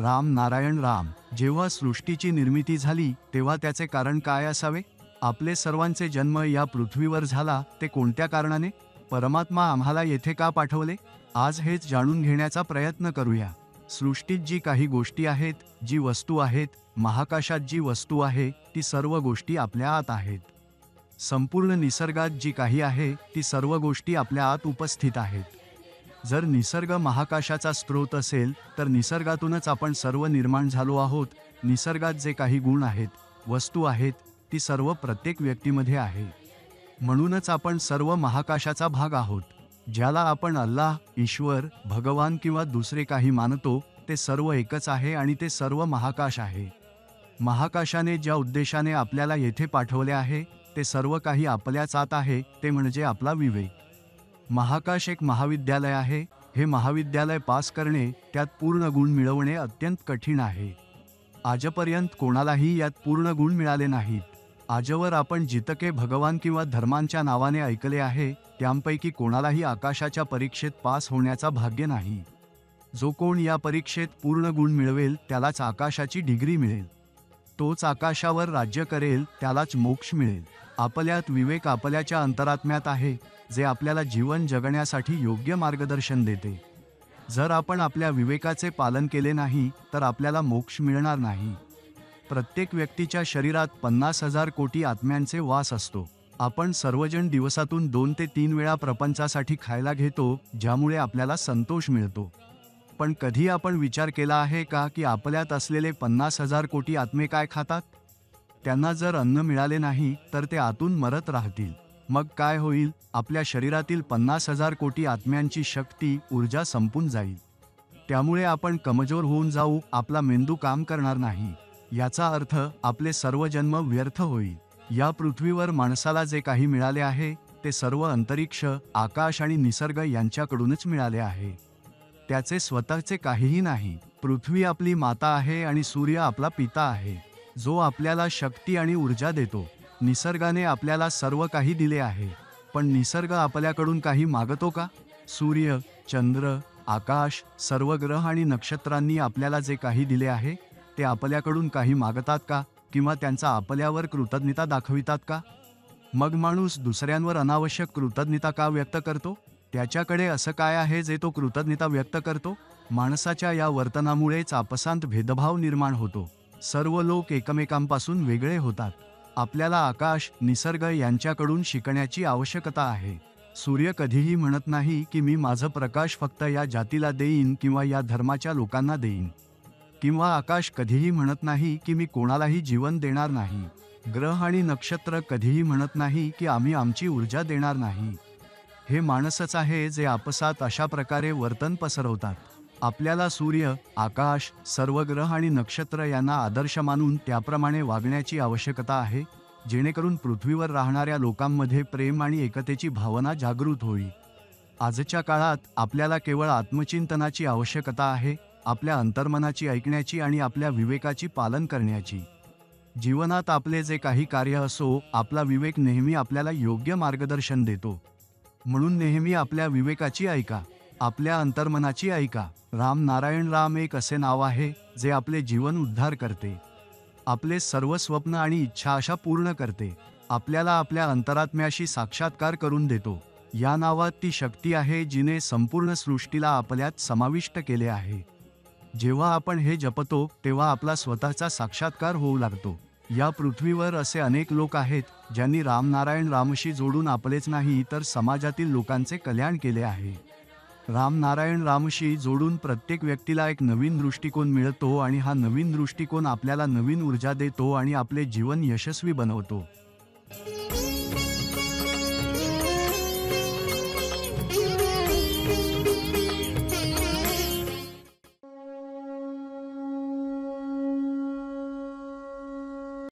राम नारायण राम. जेव्हा सृष्टीची निर्मिती झाली तेव्हा त्याचे कारण काय असावे? आपले सर्वांचे जन्म या पृथ्वीवर झाला ते कोणत्या कारणाने? परमात्मा आम्हाला येथे का पाठवले? आज हेच जाणून घेण्याचा प्रयत्न करूया. सृष्टीत जी काही गोष्टी आहेत, जी वस्तू आहेत, महाकाशात जी वस्तू आहे, ती सर्व गोष्टी आपल्या आत आहेत. संपूर्ण निसर्गात जी काही आहे ती सर्व गोष्टी आपल्या आत उपस्थित आहेत. जर निसर्ग महाकाशाचा स्रोत असेल तर निसर्गातूनच आपण सर्व निर्माण झालो आहोत. निसर्गात जे काही गुण आहेत, वस्तू आहेत, ती सर्व प्रत्येक व्यक्तीमध्ये आहे. म्हणूनच आपण सर्व महाकाशाचा भाग आहोत. ज्याला आपण अल्लाह, ईश्वर, भगवान किंवा दुसरे काही मानतो, ते सर्व एकच आहे आणि ते सर्व महाकाश आहे. महाकाशाने ज्या उद्देशाने आपल्याला येथे पाठवले आहे ते सर्व काही आपल्याच आत आहे, ते म्हणजे आपला विवेक. महाकाश एक महाविद्यालय आहे. हे महाविद्यालय पास करणे, त्यात पूर्ण गुण मिळवणे अत्यंत कठीण आहे. आजपर्यंत कोणालाही यात पूर्ण गुण मिळाले नाहीत. आजवर आपण जितके भगवान किंवा धर्मांच्या नावाने ऐकले आहे त्यांपैकी कोणालाही आकाशाच्या परीक्षेत पास होण्याचा भाग्य नाही. जो कोण या परीक्षेत पूर्ण गुण मिळवेल त्यालाच आकाशाची डिग्री मिळेल. तोच आकाशावर राज्य करेल, त्यालाच मोक्ष मिळेल. आपल्यात विवेक आपल्याच्या अंतरात्म्यात आहे, जे आपल्याला जीवन जगण्यासाठी योग्य मार्गदर्शन देते. जर आपण आपल्या विवेकाचे पालन केले नाही तर आपल्याला मोक्ष मिळणार नाही. प्रत्येक व्यक्तीच्या शरीरात 50,000 कोटी आत्म्यांचे वास असतो. आपण सर्वजण दिवसातून 2 ते 3 वेळा प्रपंचासाठी खायला घेतो, ज्यामुळे आपल्याला संतोष मिळतो. पण कधी आपण विचार केला आहे का की आपल्यात असलेले 50,000 कोटी आत्मे काय खातात? त्यांना जर अन्न मिळाले नाही तर ते आतून मरत राहतील. मग काय होईल? आपल्या शरीरातील 50,000 कोटी आत्म्यांची शक्ती, ऊर्जा संपून जाईल. त्यामुळे आपण कमजोर होऊन जाऊ, आपला मेंदू काम करणार नाही. याचा अर्थ आपले सर्व जन्म व्यर्थ होईल. या पृथ्वीवर माणसाला जे काही मिळाले आहे ते सर्व अंतरिक्ष, आकाश आणि निसर्ग यांच्याकडूनच मिळाले आहे. त्याचे स्वतःचे काहीही नाही. पृथ्वी आपली माता आहे आणि सूर्य आपला पिता आहे, जो आपल्याला शक्ती आणि ऊर्जा देतो. निसर्गाने आपल्याला सर्व काही दिले आहे, पण निसर्ग आपल्याकडून काही मागतो का? सूर्य, चंद्र, आकाश, सर्व ग्रह आणि नक्षत्रांनी आपल्याला जे काही दिले आहे ते आपल्याकडून काही मागतात का? किंवा त्यांचा आपल्यावर कृतज्ञता दाखवितात का? मग माणूस दुसऱ्यांवर अनावश्यक कृतज्ञता का व्यक्त करतो? त्याच्याकडे असं काय आहे जे तो कृतज्ञता व्यक्त करतो? माणसाच्या या वर्तनामुळेच आपसांत भेदभाव निर्माण होतो. सर्व लोक एकमेकांपासून वेगळे होतात. आपल्याला आकाश, निसर्ग यांच्याकडून शिकण्याची आवश्यकता आहे. सूर्य कधीही म्हणत नाही की मी माझं प्रकाश फक्त या जातीला देईन किंवा या धर्माच्या लोकांना देईन. किंवा आकाश कधीही म्हणत नाही की मी कोणालाही जीवन देणार नाही. ग्रह आणि नक्षत्र कधीही म्हणत नाही की आम्ही आमची ऊर्जा देणार नाही. हे माणसच आहे जे आपसात अशा प्रकारे वर्तन पसरवतात. आपल्याला सूर्य, आकाश, सर्व ग्रह आणि नक्षत्र यांना आदर्श मानून त्याप्रमाणे वागण्याची आवश्यकता आहे, जेणेकरून पृथ्वीवर राहणाऱ्या लोकांमध्ये प्रेम आणि एकतेची भावना जागृत होईल. आजच्या काळात आपल्याला केवळ आत्मचिंतनाची आवश्यकता आहे, आपल्या अंतर्मनाची ऐकण्याची आणि आपल्या विवेकाची पालन करण्याची. जीवनात आपले जे काही कार्य असो, आपला विवेक नेहमी आपल्याला योग्य मार्गदर्शन देतो. म्हणून नेहमी आपल्या विवेकाची ऐका, आपल्या अंतर्मनाची ऐका. राम नारायण राम एक असे नाव आहे जे आपले जीवन उद्धार करते, आपले सर्व स्वप्न आणि इच्छा आशा पूर्ण करते, आपल्याला आपल्या अंतरात्म्याशी साक्षात्कार करून देतो. या नावात ती शक्ती आहे जिने संपूर्ण सृष्टीला आपल्यात समाविष्ट केले आहे. जेव्हा आपण हे जपतो तेव्हा आपला स्वतःचा साक्षात्कार होऊ लागतो. या पृथ्वीवर असे अनेक लोक आहेत ज्यांनी राम नारायण रामशी जोडून आपलेच नाही तर समाजातील लोकांचे कल्याण केले आहे. राम नारायण रामशी जोडून प्रत्येक व्यक्तीला एक नवीन दृष्टिकोन मिळतो आणि हा नवीन दृष्टिकोन आपल्याला नवीन ऊर्जा देतो आणि आपले जीवन यशस्वी बनवतो.